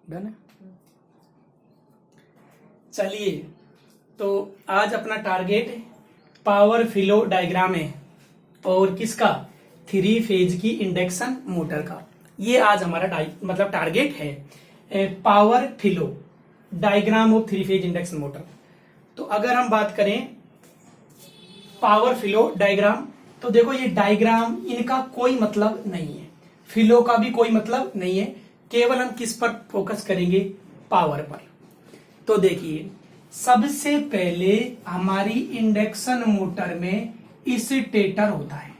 Done है। चलिए, तो आज अपना टारगेट पावर फ्लो डायग्राम है और किसका, 3 फेज की इंडक्शन मोटर का। ये आज हमारा मतलब टारगेट है, power flow diagram of 3 phase induction motor. तो अगर हम बात करें पावर फ्लो डायग्राम, तो देखो ये डायग्राम इनका कोई मतलब नहीं है, फ्लो का भी कोई मतलब नहीं है, केवल हम किस पर फोकस करेंगे, पावर पर। तो देखिए, सबसे पहले हमारी इंडक्शन मोटर में स्टेटर होता है।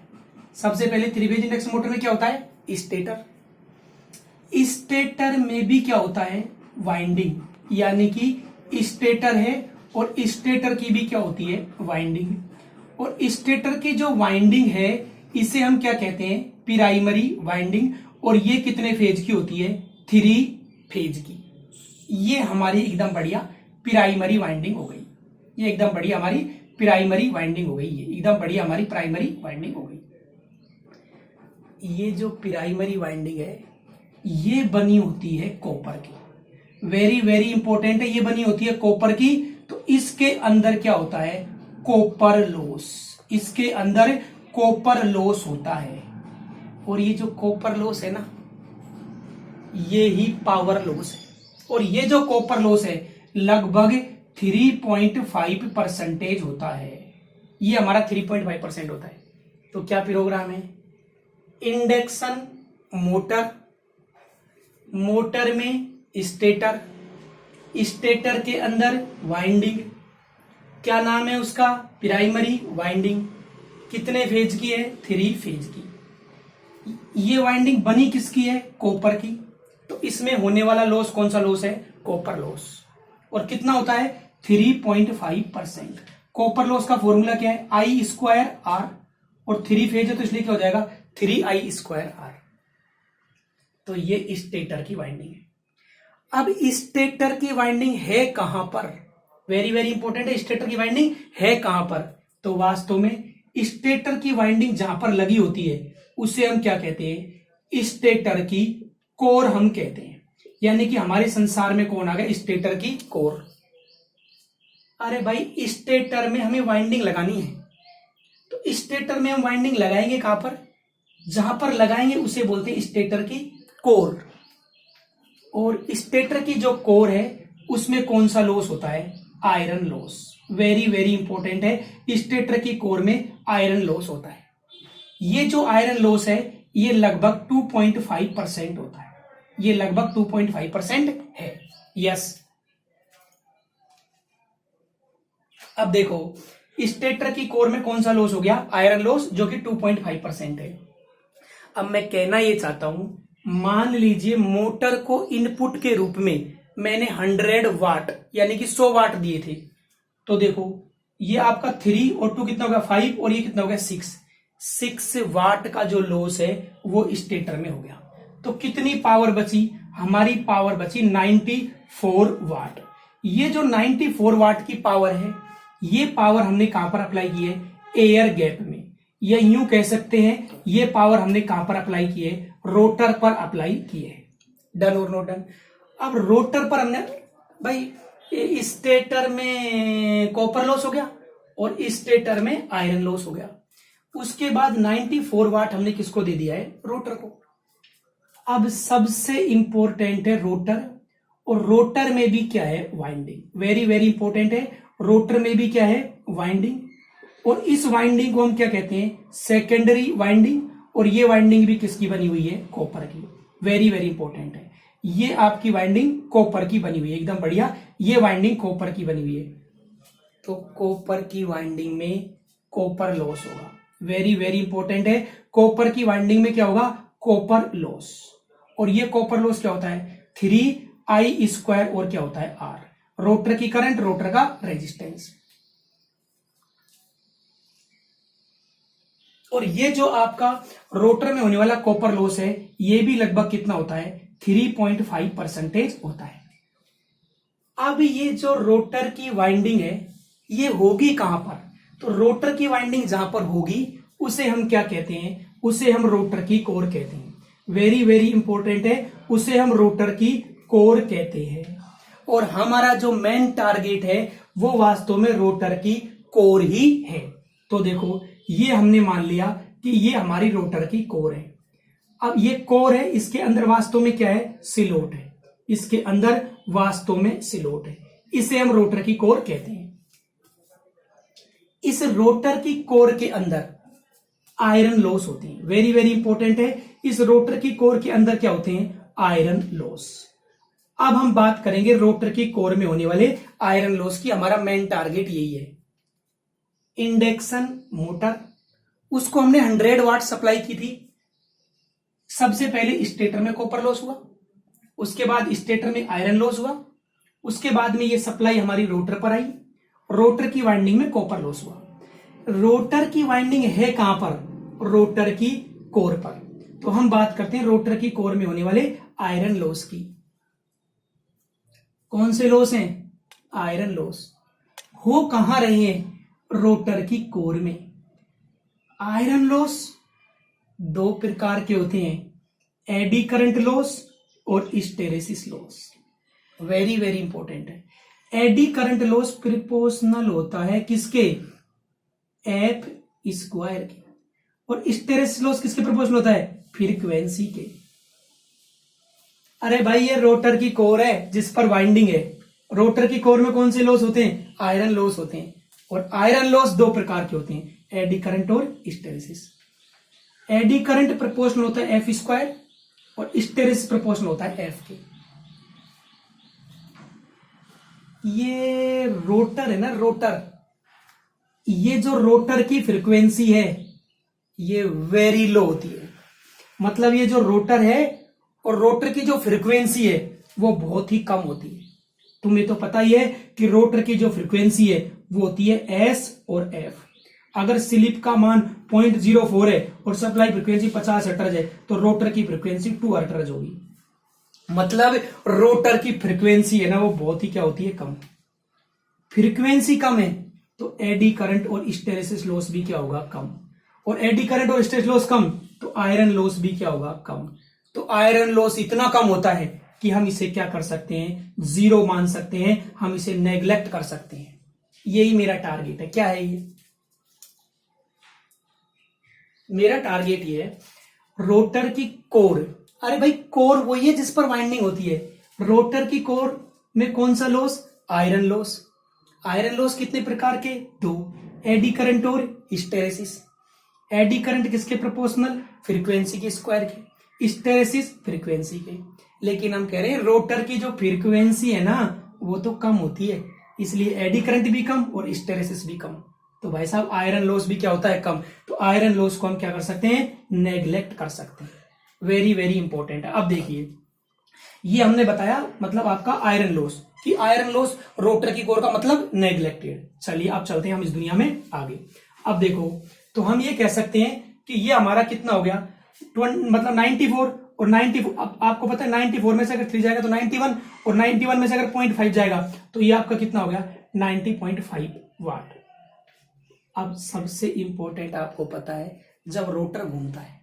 सबसे पहले 3 फेज इंडक्शन मोटर में क्या होता है, स्टेटर। स्टेटर में भी क्या होता है, वाइंडिंग, यानी कि स्टेटर है और स्टेटर की भी क्या होती है, वाइंडिंग। और स्टेटर की जो वाइंडिंग है इसे हम क्या कहते हैं, प्राइमरी वाइंडिंग। और ये कितने फेज की होती है, 3 फेज की। ये हमारी एकदम बढ़िया प्राइमरी वाइंडिंग हो गई। ये एकदम बढ़िया हमारी प्राइमरी वाइंडिंग हो गई। ये एकदम बढ़िया हमारी प्राइमरी वाइंडिंग हो गई। ये जो प्राइमरी वाइंडिंग है ये बनी होती है कॉपर की। वेरी वेरी इंपॉर्टेंट है, ये बनी होती है कॉपर की। तो इसके अंदर क्या होता है, कॉपर लॉस। इसके अंदर कॉपर लॉस होता है। और ये जो कॉपर लॉस है ना, ये ही पावर लॉस है। और ये जो कॉपर लॉस है लगभग 3.5% होता है। ये हमारा 3.5% होता है। तो क्या प्रोग्राम है, इंडक्शन मोटर, मोटर में स्टेटर, स्टेटर के अंदर वाइंडिंग, क्या नाम है उसका, प्राइमरी वाइंडिंग। कितने फेज की है, 3 फेज की। ये वाइंडिंग बनी किसकी है, कॉपर की। तो इसमें होने वाला लॉस कौन सा लॉस है, कॉपर लॉस। और कितना होता है, 3.5%। कॉपर लॉस का फॉर्मूला क्या है, I²R। और 3 फेज है तो इसलिए क्या हो जाएगा, 3I²R। तो ये स्टेटर की वाइंडिंग है। अब स्टेटर की वाइंडिंग है कहां पर, वेरी वेरी इंपॉर्टेंट है, स्टेटर की वाइंडिंग है कहां पर। तो वास्तव में स्टेटर की वाइंडिंग जहां पर लगी होती है उसे हम क्या कहते हैं, स्टेटर की कोर हम कहते हैं। यानी कि हमारे संसार में कौन आ गया, स्टेटर की कोर। अरे भाई, स्टेटर में हमें वाइंडिंग लगानी है, तो स्टेटर में हम वाइंडिंग लगाएंगे कहां पर, जहां पर लगाएंगे उसे बोलते हैं स्टेटर की कोर। और स्टेटर की जो कोर है उसमें कौन सा लॉस होता है, iron loss. Very very important है, स्टेटर की कोर में आयरन लॉस होता है। ये जो आयरन लॉस है ये लगभग 2.5% होता है। ये लगभग 2.5% है। यस, अब देखो स्टेटर की कोर में कौन सा लॉस हो गया, आयरन लॉस, जो कि 2.5% है। अब मैं कहना ये चाहता हूं, मान लीजिए मोटर को इनपुट के रूप में मैंने 100 वाट यानी कि 100 वाट दिए थे। तो देखो ये आपका 3 और 2 कितना हो गया, 5, और ये कितना हो गया, 6 वाट का जो लॉस है वो स्टेटर में हो गया। तो कितनी पावर बची, हमारी पावर बची 94 वाट। ये जो 94 वाट की पावर है, ये पावर हमने कहां पर अप्लाई की है, एयर गैप में। या यूं कह सकते हैं ये पावर हमने कहां पर अप्लाई की है, रोटर पर अप्लाई की है। डन और नॉट डन। अब रोटर पर हमने, भाई स्टेटर में कॉपर लॉस हो गया और स्टेटर में आयरन लॉस हो गया। उसके बाद 94 वाट हमने किसको दे दिया है, रोटर को। अब सबसे इंपॉर्टेंट है रोटर, और रोटर में भी क्या है, वाइंडिंग। वेरी वेरी इंपॉर्टेंट है, रोटर में भी क्या है, वाइंडिंग। और इस वाइंडिंग को हम क्या कहते हैं, सेकेंडरी वाइंडिंग। और ये वाइंडिंग भी किसकी बनी हुई है, कॉपर की। वेरी वेरी इंपॉर्टेंट है, ये आपकी वाइंडिंग कॉपर की बनी हुई है, एकदम बढ़िया। ये वाइंडिंग कॉपर की बनी हुई है। तो कॉपर की वाइंडिंग में कॉपर लॉस होगा। वेरी वेरी इंपॉर्टेंट है, कॉपर की वाइंडिंग में क्या होगा, कॉपर लॉस। और ये कॉपर लॉस क्या होता है, 3I², और क्या होता है, R। रोटर की करंट, रोटर का रेजिस्टेंस। और ये जो आपका रोटर में होने वाला कॉपर लॉस है ये भी लगभग कितना होता है, 3.5% होता है। अब ये जो रोटर की वाइंडिंग है ये होगी कहां पर, तो रोटर की वाइंडिंग जहां पर होगी उसे हम क्या कहते हैं, उसे हम रोटर की कोर कहते हैं। वेरी वेरी इंपॉर्टेंट है, उसे हम रोटर की कोर कहते हैं। और हमारा जो मेन टारगेट है वो वास्तव में रोटर की कोर ही है। तो देखो ये हमने मान लिया कि ये हमारी रोटर की कोर है। अब ये कोर है, इसके अंदर वास्तव में क्या है, सिलोट है, इसके अंदर वास्तव में सिलोट है, इसे हम रोटर की कोर कहते हैं। इस रोटर की कोर के अंदर आयरन लॉस होती है, वेरी वेरी इंपॉर्टेंट है। इस रोटर की कोर के अंदर क्या होते हैं, आयरन लॉस। अब हम बात करेंगे रोटर की कोर में होने वाले आयरन लॉस की। हमारा मेन टारगेट यही है। इंडक्शन मोटर, उसको हमने 100 वाट सप्लाई की थी। सबसे पहले स्टेटर में कॉपर लॉस हुआ, उसके बाद स्टेटर में आयरन लॉस हुआ, उसके बाद में ये सप्लाई हमारी रोटर पर आई, रोटर की वाइंडिंग में कॉपर लॉस हुआ। रोटर की वाइंडिंग है कहां पर, रोटर की कोर पर। तो हम बात करते हैं रोटर की कोर में होने वाले आयरन लॉस की। कौन से लॉस हैं, आयरन लॉस। हो कहां रहे हैं, रोटर की कोर में। आयरन लॉस दो प्रकार के होते हैं, एडी करंट लॉस और hysteresis loss. Very very important है। एडी करंट लॉस प्रोपोर्शनल होता है किसके, एफ स्क्वायर के, और हिस्टेरेसिस लॉस किसके प्रोपोर्शनल होता है, फ्रीक्वेंसी के। अरे भाई ये रोटर की कोर है जिस पर वाइंडिंग है, रोटर की कोर में कौन से लॉस होते हैं, आयरन लॉस होते हैं। और आयरन लॉस दो प्रकार के होते हैं, एडी करंट और हिस्टेरेसिस। एडी करंट प्रोपोर्शनल होता है एफ स्क्वायर और हिस्टेरेसिस प्रोपोर्शनल होता है एफ के। ये रोटर है ना, रोटर, ये जो रोटर की फ्रीक्वेंसी है ये वेरी लो होती है। मतलब ये जो रोटर है और रोटर की जो फ्रीक्वेंसी है वो बहुत ही कम होती है। तुम्हें तो पता ही है कि रोटर की जो फ्रीक्वेंसी है वो होती है एस और एफ। अगर स्लिप का मान 0.04 है और सप्लाई फ्रीक्वेंसी 50 हर्ट्ज है तो रोटर की फ्रीक्वेंसी 2 हर्ट्ज होगी। मतलब रोटर की फ्रीक्वेंसी है ना वो बहुत ही क्या होती है, कम। फ्रीक्वेंसी कम है तो एडी करंट और हिस्टेरेसिस लॉस भी क्या होगा, कम। और एडी करंट और हिस्टेरेसिस लॉस कम तो आयरन लॉस भी क्या होगा, कम। तो आयरन लॉस इतना कम होता है कि हम इसे क्या कर सकते हैं, जीरो मान सकते हैं, हम इसे नेग्लेक्ट कर सकते हैं। यही मेरा टारगेट है। क्या है ये, मेरा टारगेट ये है रोटर की कोर। अरे भाई कोर वही है जिस पर वाइंडिंग होती है। रोटर की कोर में कौन सा loss, iron loss. Iron loss कितने प्रकार के, दो, एडी करंट और हिस्टेरेसिस। एडी करंट किसके प्रोपोर्शनल, फ्रीक्वेंसी के स्क्वायर के, हिस्टेरेसिस फ्रीक्वेंसी के। लेकिन हम कह रहे हैं रोटर की जो फ्रीक्वेंसी है ना वो तो कम होती है, इसलिए एडी करंट भी कम और हिस्टेरेसिस भी कम। तो भाई साहब आयरन लॉस भी क्या होता है, कम। तो आयरन लॉस को हम क्या कर सकते हैं, नेग्लेक्ट कर सकते हैं। वेरी वेरी इंपॉर्टेंट है। अब देखिए ये हमने बताया मतलब आपका आयरन लॉस, कि आयरन लॉस रोटर की कोर का मतलब नेग्लेक्टेड। चलिए अब चलते हैं हम इस दुनिया में आगे। अब देखो तो हम ये कह सकते हैं कि ये हमारा कितना हो गया, मतलब 94 और 94। अब आपको पता है 94 में से अगर 3 जाएगा तो 91 और 91 में से अगर 0.5 जाएगा तो ये आपका कितना हो गया, 90.5 वाट। अब सबसे इंपॉर्टेंट आपको पता है जब रोटर घूमता है,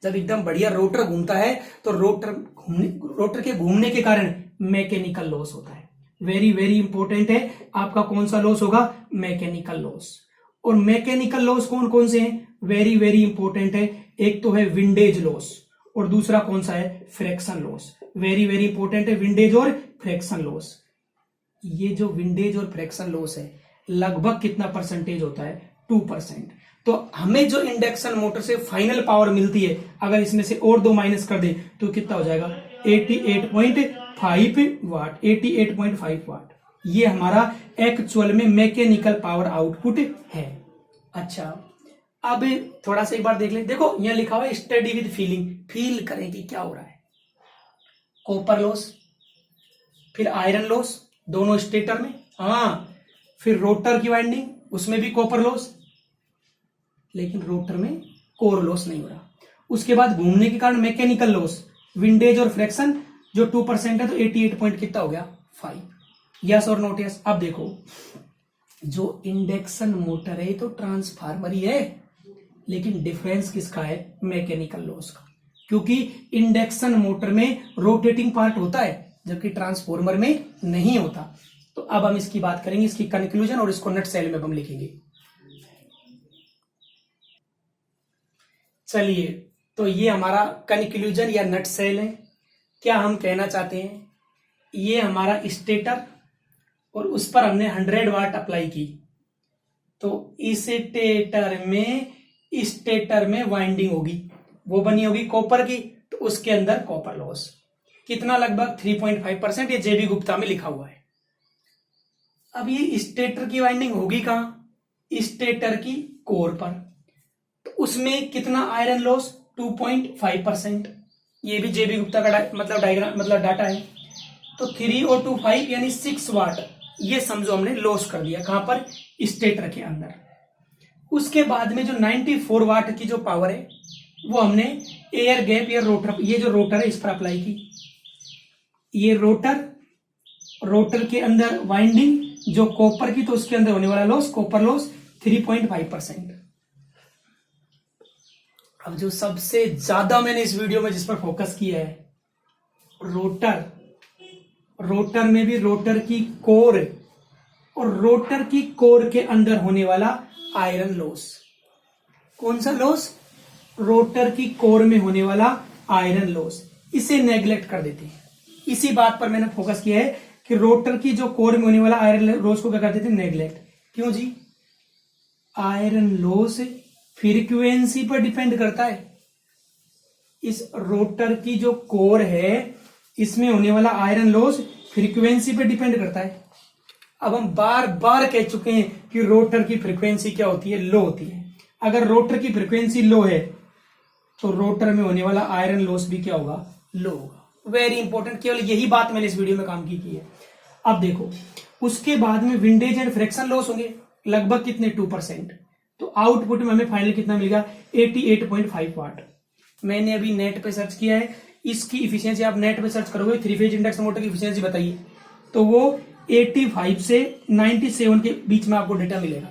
जब एकदम बढ़िया रोटर घूमता है तो रोटर के घूमने के कारण मैकेनिकल लॉस होता है। वेरी वेरी इंपॉर्टेंट है। आपका कौन सा लॉस होगा, मैकेनिकल लॉस। और मैकेनिकल लॉस कौन कौन से हैं, वेरी वेरी इंपॉर्टेंट है। एक तो है विंडेज लॉस और दूसरा कौन सा है, fraction loss. Very very important है विंडेज और फ्रैक्शन लॉस। ये जो विंडेज और फ्रैक्शन लॉस है लगभग कितना परसेंटेज होता है, 2%। तो हमें जो इंडक्शन मोटर से फाइनल पावर मिलती है अगर इसमें से और 2 माइनस कर दे तो कितना हो जाएगा, 88.5 वाट। 88.5 वाट ये हमारा एक्चुअल में मैकेनिकल पावर आउटपुट है। अच्छा अब थोड़ा सा एक बार देख लें। देखो यहां लिखा हुआ है स्टडी विद फीलिंग, फील करें कि क्या हो रहा है। कॉपर लॉस, फिर आयरन लॉस दोनों स्टेटर में, हाँ, फिर रोटर की वाइंडिंग उसमें भी कॉपर लॉस, लेकिन रोटर में कोर लॉस नहीं हो रहा। उसके बाद घूमने के कारण मैकेनिकल लॉस, विंडेज और फ्रैक्शन जो 2% है तो 88 पॉइंट कितना हो गया, 5। यस और नोट यस। अब देखो जो इंडक्शन मोटर है तो ट्रांसफार्मर ही है, लेकिन डिफरेंस किसका है, मैकेनिकल लॉस का। क्योंकि इंडक्शन मोटर में रोटेटिंग पार्ट होता है जबकि ट्रांसफॉर्मर में नहीं होता। तो अब हम इसकी बात करेंगे, इसकी कंक्लूजन, और इसको नट सेल में हम लिखेंगे। चलिए, तो ये हमारा कंक्लूजन या नट सेल है। क्या हम कहना चाहते हैं, ये हमारा स्टेटर और उस पर हमने 100 वाट अप्लाई की, तो इस स्टेटर में वाइंडिंग होगी, वो बनी होगी कॉपर की, तो उसके अंदर कॉपर लॉस कितना, लगभग 3.5%। ये जेबी गुप्ता में लिखा हुआ है। अब ये स्टेटर की वाइंडिंग होगी कहां, स्टेटर की कोर पर, तो उसमें कितना आयरन लॉस, 2.5%। ये भी जेबी गुप्ता का डायग्राम डाटा है। तो 3 और 2 5 यानी 6 वाट, ये समझो हमने लॉस कर दिया कहां पर, स्टेटर के अंदर। उसके बाद में जो 94 वाट की जो पावर है वो हमने एयर गैप या रोटर, ये जो रोटर है इस पर अप्लाई की। ये रोटर के अंदर वाइंडिंग जो कॉपर की, तो उसके अंदर होने वाला लॉस, कॉपर लॉस 3.5%। अब जो सबसे ज्यादा मैंने इस वीडियो में जिस पर फोकस किया है, रोटर में भी रोटर की कोर, और रोटर की कोर के अंदर होने वाला आयरन लॉस। कौन सा लॉस, रोटर की कोर में होने वाला आयरन लॉस, इसे नेग्लेक्ट कर देते हैं। इसी बात पर मैंने फोकस किया है कि रोटर की जो कोर में होने वाला आयरन लॉस को क्या कर देते हैं, नेग्लेक्ट। क्यों जी, आयरन लॉस फ्रीक्वेंसी पर डिपेंड करता है। इस रोटर की जो कोर है इसमें होने वाला आयरन लॉस फ्रीक्वेंसी पर डिपेंड करता है। अब हम बार बार कह चुके हैं कि रोटर की फ्रीक्वेंसी क्या होती है, लो होती है। अगर रोटर की फ्रीक्वेंसी लो है तो रोटर में होने वाला आयरन लॉस भी क्या होगा, लो होगा। वेरी इंपॉर्टेंट, केवल यही बात मैंने इस वीडियो में काम की है। अब देखो, उसके बाद में विंडेज एंड फ्रिक्शन लॉस होंगे, लगभग कितने, 2%। तो आउटपुट में हमें फाइनल कितना मिलेगा, 88.5 वाट। मैंने अभी नेट पे सर्च किया है, इसकी इफिशियंसी आप नेट पे सर्च करोगे, 3 फेज इंडक्शन मोटर की इफिशियंसी बताइए, तो वो 85 से 97 के बीच में आपको डेटा मिलेगा।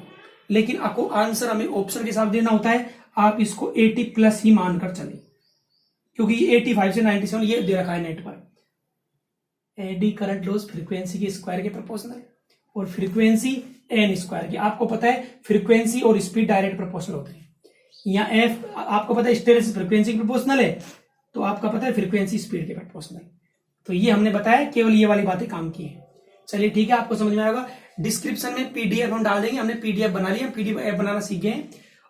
लेकिन आपको आंसर हमें ऑप्शन के हिसाब देना होता है, आप इसको 80 प्लस ही मानकर चले, क्योंकि 85 से 97 ये दे रखा है नेट पर। एडी करंट लॉस फ्रीक्वेंसी के स्क्वायर के प्रोपोर्शनल, और फ्रीक्वेंसी एन स्क्वायर की। आपको पता है फ्रीक्वेंसी और स्पीड डायरेक्ट प्रोपोर्शनल होते हैं। या एफ आपको पता है स्टेरिस फ्रीक्वेंसी प्रोपोर्शनल है, तो आपका पता है फ्रीक्वेंसी स्पीड के प्रोपोर्शनल। तो ये हमने बताया, केवल ये वाली बातें काम की है। चलिए ठीक है, आपको समझ में आएगा। डिस्क्रिप्शन में पीडीएफ हम डाल देंगे, हमने पीडीएफ बना लिया, पीडीएफ बनाना सीख गए।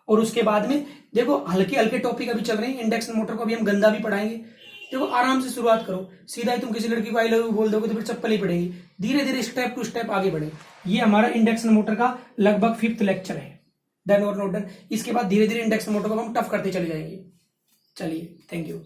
और उसके बाद में देखो हल्के हल्के टॉपिक अभी चल रहे हैं, इंडक्शन मोटर को अभी हम गंदा भी पढ़ाएंगे। देखो आराम से शुरुआत करो, सीधा ही तुम किसी लड़की को आई लव यू बोल दोगे तो फिर चप्पल ही पड़ेगी। धीरे धीरे स्टेप टू स्टेप आगे बढ़े। ये हमारा इंडक्शन मोटर का लगभग 5th लेक्चर है, डन और नॉट डन। इसके बाद धीरे धीरे इंडक्शन मोटर को हम टफ करते चले जाएंगे। चलिए, थैंक यू।